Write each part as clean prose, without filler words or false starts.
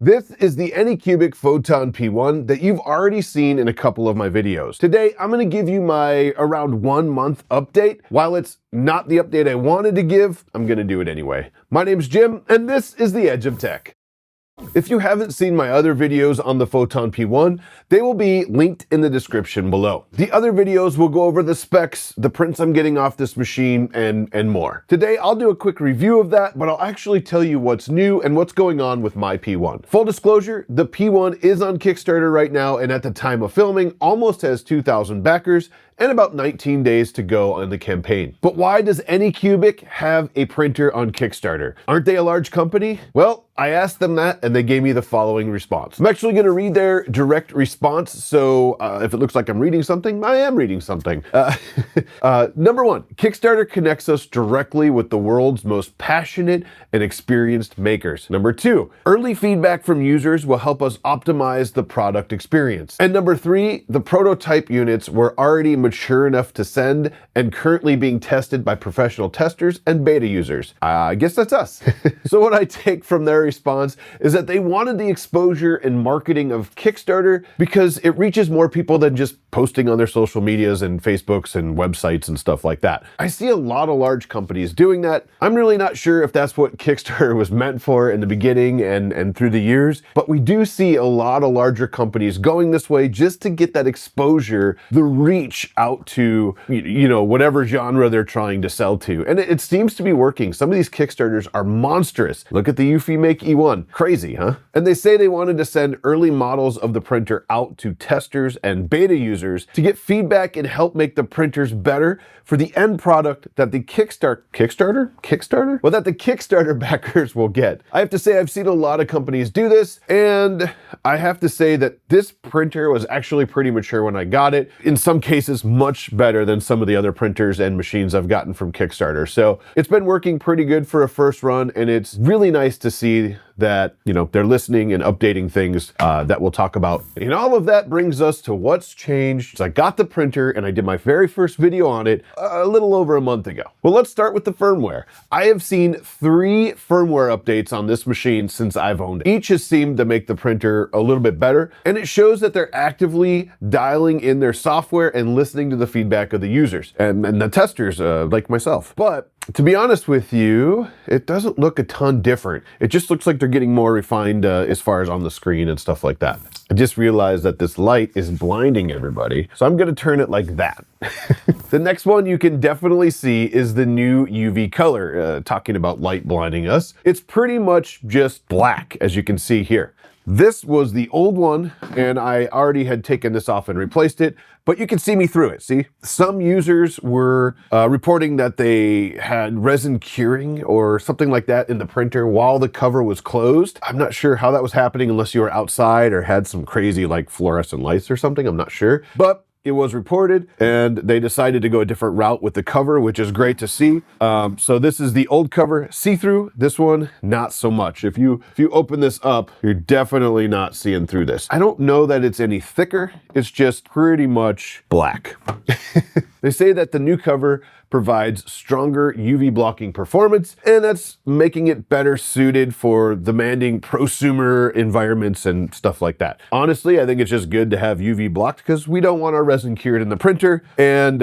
This is the Anycubic Photon P1 that you've already seen in a couple of my videos. Today, I'm gonna give you my around 1 month update. While it's not the update I wanted to give, I'm gonna do it anyway. My name's Jim, and this is The Edge of Tech. If you haven't seen my other videos on the Photon P1, they will be linked in the description below. The other videos will go over the specs, the prints I'm getting off this machine, and more. Today, I'll do a quick review of that, but I'll actually tell you what's new and what's going on with my P1. Full disclosure, the P1 is on Kickstarter right now, and at the time of filming, almost has 2,000 backers, and about 19 days to go on the campaign. But why does Anycubic have a printer on Kickstarter? Aren't they a large company? Well, I asked them that and they gave me the following response. I'm actually gonna read their direct response, so if it looks like I'm reading something, I am reading something. Number one, Kickstarter connects us directly with the world's most passionate and experienced makers. Number two, early feedback from users will help us optimize the product experience. And number three, the prototype units were already mature enough to send and currently being tested by professional testers and beta users. I guess that's us. So what I take from their response is that they wanted the exposure and marketing of Kickstarter because it reaches more people than just posting on their social medias and Facebooks and websites and stuff like that. I see a lot of large companies doing that. I'm really not sure if that's what Kickstarter was meant for in the beginning and through the years, but we do see a lot of larger companies going this way just to get that exposure, the reach out to, you know, whatever genre they're trying to sell to. And it seems to be working. Some of these Kickstarters are monstrous. Look at the Make E1. Crazy, huh? And they say they wanted to send early models of the printer out to testers and beta users to get feedback and help make the printers better for the end product that the Kickstarter backers will get. I have to say I've seen a lot of companies do this, and I have to say that this printer was actually pretty mature when I got it. In some cases, much better than some of the other printers and machines I've gotten from Kickstarter. So it's been working pretty good for a first run, and it's really nice to see that, you know, they're listening and updating things that we'll talk about. And all of that brings us to what's changed. So I got the printer and I did my very first video on it a little over a month ago. Well, let's start with the firmware. I have seen 3 firmware updates on this machine since I've owned it. Each has seemed to make the printer a little bit better, and it shows that they're actively dialing in their software and listening to the feedback of the users and the testers like myself. But to be honest with you, it doesn't look a ton different. It just looks like they're getting more refined as far as on the screen and stuff like that. I just realized that this light is blinding everybody, so I'm gonna turn it like that. The next one you can definitely see is the new UV color, talking about light blinding us. It's pretty much just black, as you can see here. This was the old one, and I already had taken this off and replaced it, but you can see me through it, see? Some users were reporting that they had resin curing or something like that in the printer while the cover was closed. I'm not sure how that was happening unless you were outside or had some crazy like fluorescent lights or something, I'm not sure. But it was reported, and they decided to go a different route with the cover, which is great to see. So this is the old cover, see-through. This one, not so much. If you open this up, you're definitely not seeing through this. I don't know that it's any thicker. It's just pretty much black. They say that the new cover provides stronger UV blocking performance, and that's making it better suited for demanding prosumer environments and stuff like that. Honestly, I think it's just good to have UV blocked because we don't want our resin cured in the printer, and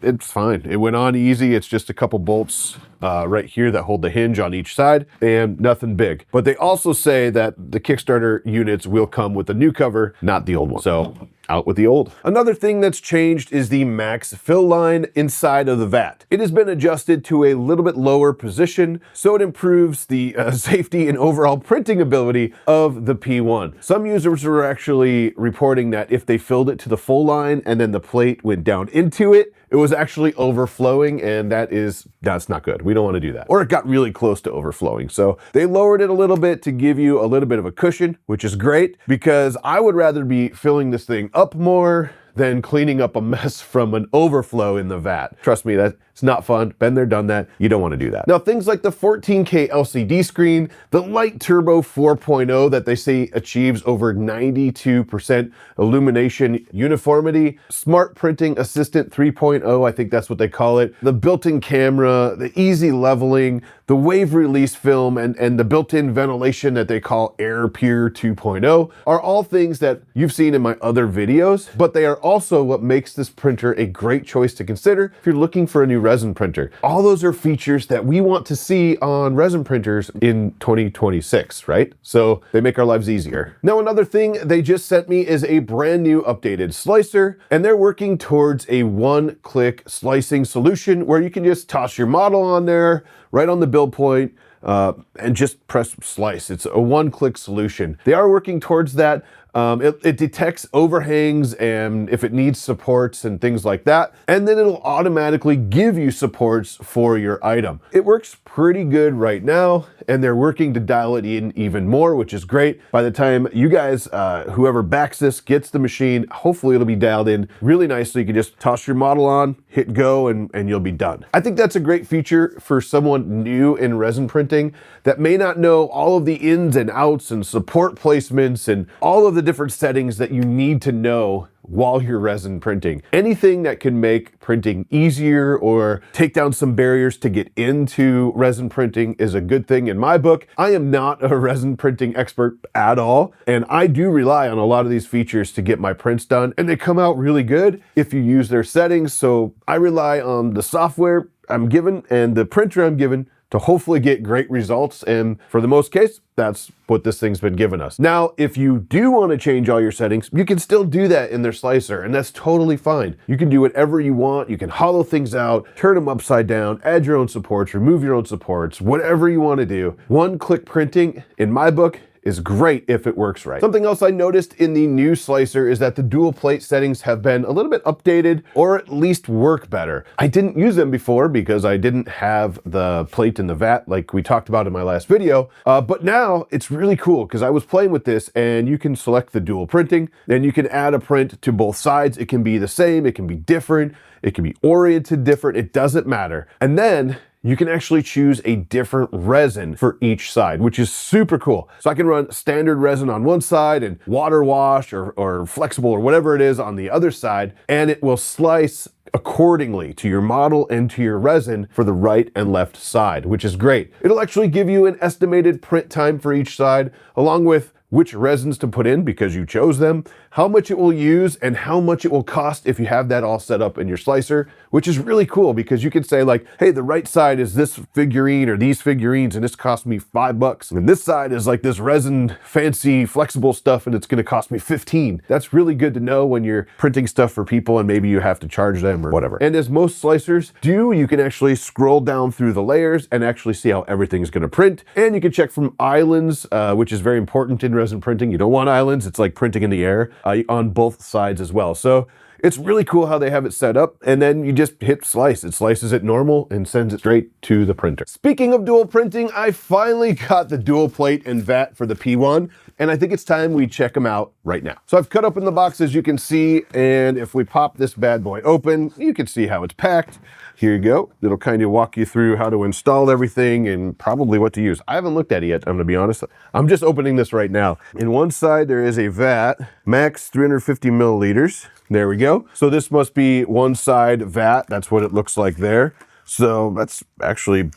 it's fine. It went on easy. It's just a couple bolts right here that hold the hinge on each side, and nothing big. But they also say that the Kickstarter units will come with a new cover, not the old one. So out with the old. Another thing that's changed is the max fill line inside of the vat. It has been adjusted to a little bit lower position, so it improves the safety and overall printing ability of the P1. Some users were actually reporting that if they filled it to the full line and then the plate went down into it, it was actually overflowing, and that's not good. We don't want to do that. Or it got really close to overflowing. So they lowered it a little bit to give you a little bit of a cushion, which is great because I would rather be filling this thing up more than cleaning up a mess from an overflow in the vat. Trust me, that's not fun. Been there, done that. You don't want to do that. Now, things like the 14K LCD screen, the Light Turbo 4.0 that they say achieves over 92% illumination uniformity, Smart Printing Assistant 3.0, I think that's what they call it, the built-in camera, the easy leveling, the wave release film and the built-in ventilation that they call Air Pure 2.0 are all things that you've seen in my other videos, but they are also what makes this printer a great choice to consider if you're looking for a new resin printer. All those are features that we want to see on resin printers in 2026, right? So they make our lives easier. Now, another thing they just sent me is a brand new updated slicer, and they're working towards a one-click slicing solution where you can just toss your model on there, right on the build point, and just press slice. It's a one-click solution. They are working towards that. It detects overhangs and if it needs supports and things like that, and then it'll automatically give you supports for your item. It works pretty good right now, and they're working to dial it in even more, which is great. By the time you guys, whoever backs this, gets the machine, hopefully it'll be dialed in really nicely. You can just toss your model on, hit go, and you'll be done. I think that's a great feature for someone new in resin printing that may not know all of the ins and outs and support placements and all of the different settings that you need to know while you're resin printing. Anything that can make printing easier or take down some barriers to get into resin printing is a good thing in my book. I am not a resin printing expert at all, and I do rely on a lot of these features to get my prints done, and they come out really good if you use their settings. So I rely on the software I'm given and the printer I'm given to hopefully get great results, and for the most case, that's what this thing's been giving us. Now, if you do want to change all your settings, you can still do that in their slicer, and that's totally fine. You can do whatever you want. You can hollow things out, turn them upside down, add your own supports, remove your own supports, whatever you want to do. One-click printing, in my book, is great if it works right. Something else I noticed in the new slicer is that the dual plate settings have been a little bit updated, or at least work better. I didn't use them before because I didn't have the plate in the vat like we talked about in my last video, but now it's really cool because I was playing with this and you can select the dual printing and you can add a print to both sides. It can be the same, it can be different, it can be oriented different, it doesn't matter. And then you can actually choose a different resin for each side, which is super cool. So I can run standard resin on one side and water wash or flexible or whatever it is on the other side, and it will slice accordingly to your model and to your resin for the right and left side, which is great. It'll actually give you an estimated print time for each side, along with which resins to put in because you chose them, how much it will use, and how much it will cost if you have that all set up in your slicer, which is really cool because you can say like, hey, the right side is this figurine or these figurines and this cost me $5. And this side is like this resin fancy flexible stuff and it's gonna cost me 15. That's really good to know when you're printing stuff for people and maybe you have to charge them or whatever. And as most slicers do, you can actually scroll down through the layers and actually see how everything's gonna print. And you can check from islands, which is very important in resin printing. You don't want islands. It's like printing in the air on both sides as well. So it's really cool how they have it set up, and then you just hit slice. It slices it normal and sends it straight to the printer. Speaking of dual printing, I finally got the dual plate and vat for the P1, and I think it's time we check them out right now. So I've cut open the box, as you can see, and if we pop this bad boy open, you can see how it's packed. Here you go. It'll kind of walk you through how to install everything and probably what to use. I haven't looked at it yet, I'm gonna be honest. I'm just opening this right now. In one side, there is a vat, max 350 milliliters. There we go. So this must be one side vat. That's what it looks like there. So that's actually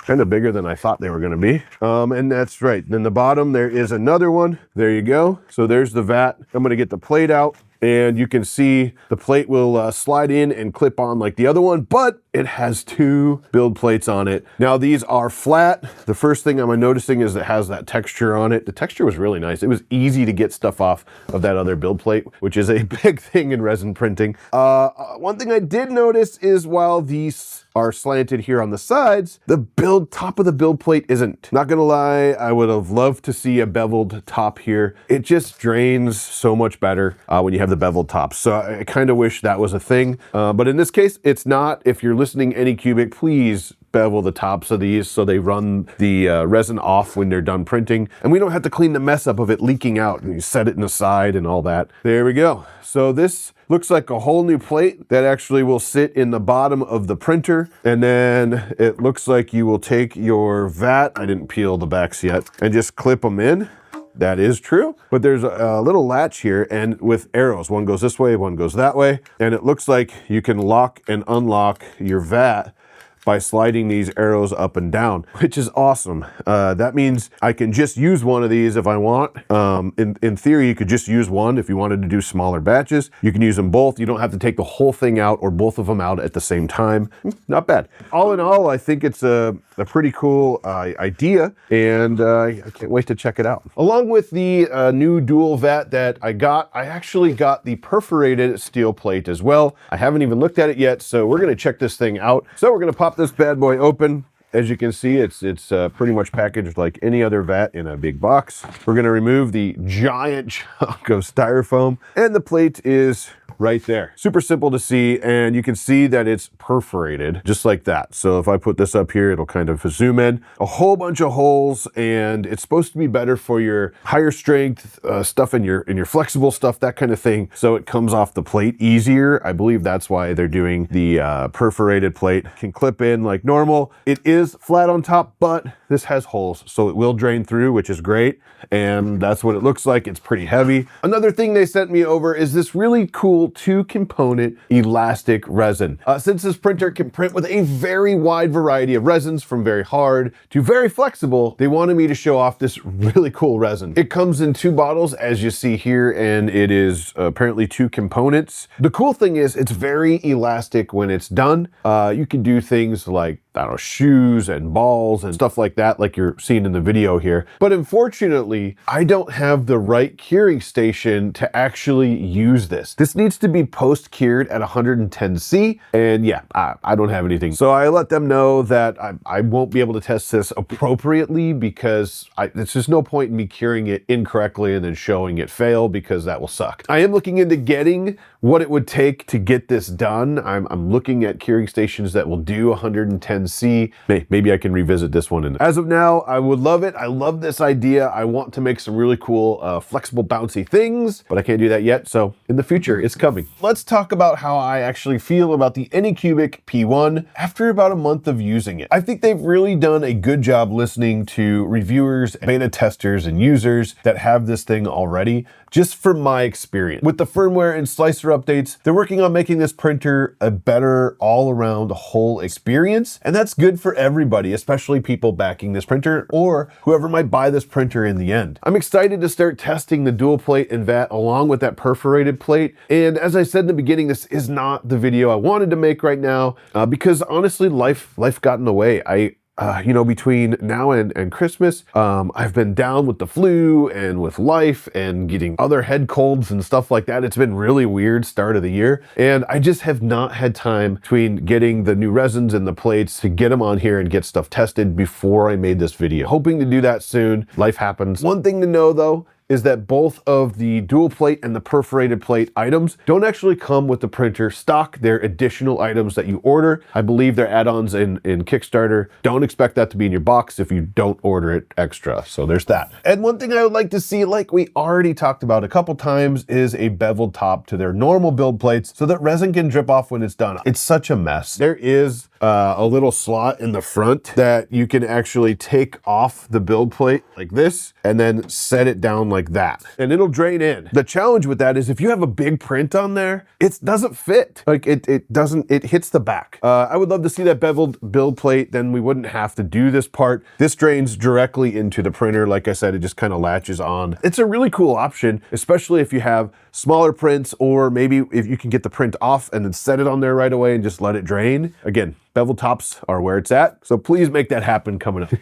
kind of bigger than I thought they were gonna be. And that's right. Then the bottom, there is another one. There you go. So there's the vat. I'm gonna get the plate out, and you can see the plate will slide in and clip on like the other one, but it has two build plates on it. Now these are flat. The first thing I'm noticing is it has that texture on it. The texture was really nice. It was easy to get stuff off of that other build plate, which is a big thing in resin printing. One thing I did notice is while these are slanted here on the sides, the top of the build plate isn't. Not gonna lie, I would have loved to see a beveled top here. It just drains so much better when you have the beveled top. So I kind of wish that was a thing. But in this case, it's not. If you're listening Anycubic, please bevel the tops of these so they run the resin off when they're done printing. And we don't have to clean the mess up of it leaking out and you set it in the side and all that. There we go. So this looks like a whole new plate that actually will sit in the bottom of the printer. And then it looks like you will take your vat, I didn't peel the backs yet, and just clip them in. That is true, but there's a little latch here and with arrows. One goes this way, one goes that way. And it looks like you can lock and unlock your vat by sliding these arrows up and down, which is awesome. That means I can just use one of these if I want. In theory, you could just use one if you wanted to do smaller batches. You can use them both. You don't have to take the whole thing out or both of them out at the same time. Not bad. All in all, I think it's a pretty cool idea, and I can't wait to check it out. Along with the new dual vat that I actually got the perforated steel plate as well. I haven't even looked at it yet, so we're gonna check this thing out. So we're gonna pop this bad boy open. As you can see, it's pretty much packaged like any other vat in a big box. We're gonna remove the giant chunk of styrofoam, and the plate is right there. Super simple to see, and you can see that it's perforated just like that. So if I put this up here, it'll kind of zoom in. A whole bunch of holes, and it's supposed to be better for your higher strength stuff and your flexible stuff, that kind of thing. So it comes off the plate easier. I believe that's why they're doing the perforated plate. Can clip in like normal. It is flat on top, but this has holes, so it will drain through, which is great. And that's what it looks like. It's pretty heavy. Another thing they sent me over is this really cool 2-component elastic resin. Since this printer can print with a very wide variety of resins, from very hard to very flexible, they wanted me to show off this really cool resin. It comes in 2 bottles, as you see here, and it is apparently 2 components. The cool thing is it's very elastic when it's done. You can do things like, I don't know, shoes and balls and stuff like that, like you're seeing in the video here. But unfortunately, I don't have the right curing station to actually use this. This needs to be post-cured at 110°C, and yeah, I don't have anything. So I let them know that I won't be able to test this appropriately because there's just no point in me curing it incorrectly and then showing it fail, because that will suck. I am looking into getting what it would take to get this done. I'm looking at curing stations that will do 110°C. Maybe I can revisit this one. And as of now, I would love it. I love this idea. I want to make some really cool, flexible, bouncy things, but I can't do that yet. So in the future, it's coming. Let's talk about how I actually feel about the Anycubic P1 after about a month of using it. I think they've really done a good job listening to reviewers, beta testers, and users that have this thing already. Just from my experience. With the firmware and slicer updates, they're working on making this printer a better all-around whole experience, and that's good for everybody, especially people backing this printer or whoever might buy this printer in the end. I'm excited to start testing the dual plate and vat along with that perforated plate, and as I said in the beginning, this is not the video I wanted to make right now because honestly, life got in the way. You know, between now and Christmas, I've been down with the flu and with life and getting other head colds and stuff like that. It's been really weird start of the year. And I just have not had time between getting the new resins and the plates to get them on here and get stuff tested before I made this video. Hoping to do that soon. Life happens. One thing to know though, is that both of the dual plate and the perforated plate items don't actually come with the printer stock. They're additional items that you order. I believe they're add-ons in Kickstarter. Don't expect that to be in your box if you don't order it extra. So there's that. And one thing I would like to see, like we already talked about a couple times, is a beveled top to their normal build plates so that resin can drip off when it's done. It's such a mess. There is a little slot in the front that you can actually take off the build plate like this and then set it down like that, and it'll drain in. The challenge with that is if you have a big print on there, it doesn't fit. Like it hits the back. I would love to see that beveled build plate, then we wouldn't have to do this part. This drains directly into the printer. Like I said, it just kind of latches on. It's a really cool option, especially if you have smaller prints, or maybe if you can get the print off and then set it on there right away and just let it drain. Again, bevel tops are where it's at, so please make that happen coming up.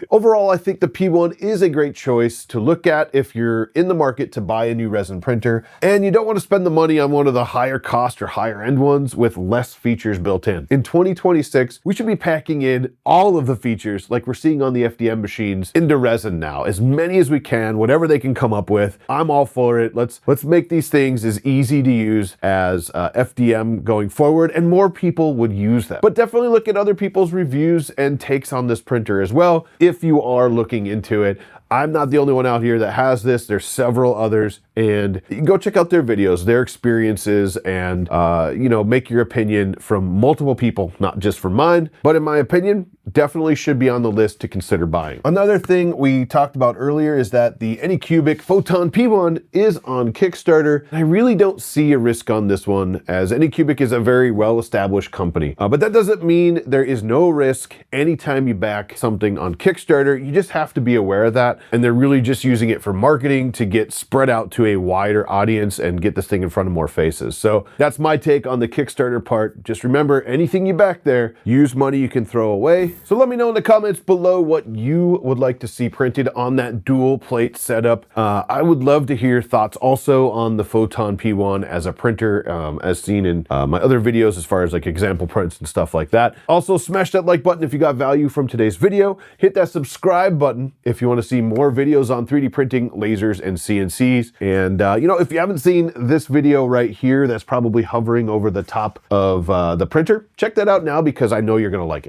Overall, I think the P1 is a great choice to look at if you're in the market to buy a new resin printer and you don't want to spend the money on one of the higher cost or higher end ones with less features built in. In 2026, we should be packing in all of the features like we're seeing on the FDM machines into resin now, as many as we can, whatever they can come up with. I'm all for it. Let's make these things as easy to use as FDM going forward, and more people would use them. But definitely look at other people's reviews and takes on this printer as well if you are looking into it. I'm not the only one out here that has this. There's several others and go check out their videos, their experiences, and you know, make your opinion from multiple people, not just from mine. But in my opinion, definitely should be on the list to consider buying. Another thing we talked about earlier is that the Anycubic Photon P1 is on Kickstarter. I really don't see a risk on this one, as Anycubic is a very well-established company. But that doesn't mean there is no risk anytime you back something on Kickstarter. You just have to be aware of that, and they're really just using it for marketing to get spread out to a wider audience and get this thing in front of more faces. So that's my take on the Kickstarter part. Just remember, anything you back there, use money you can throw away. So let me know in the comments below what you would like to see printed on that dual plate setup. I would love to hear thoughts also on the Photon P1 as a printer, as seen in my other videos as far as like example prints and stuff like that. Also, smash that like button if you got value from today's video. Hit that subscribe button if you want to see more videos on 3D printing, lasers, and CNCs. And you know, if you haven't seen this video right here that's probably hovering over the top of the printer, check that out now because I know you're going to like it.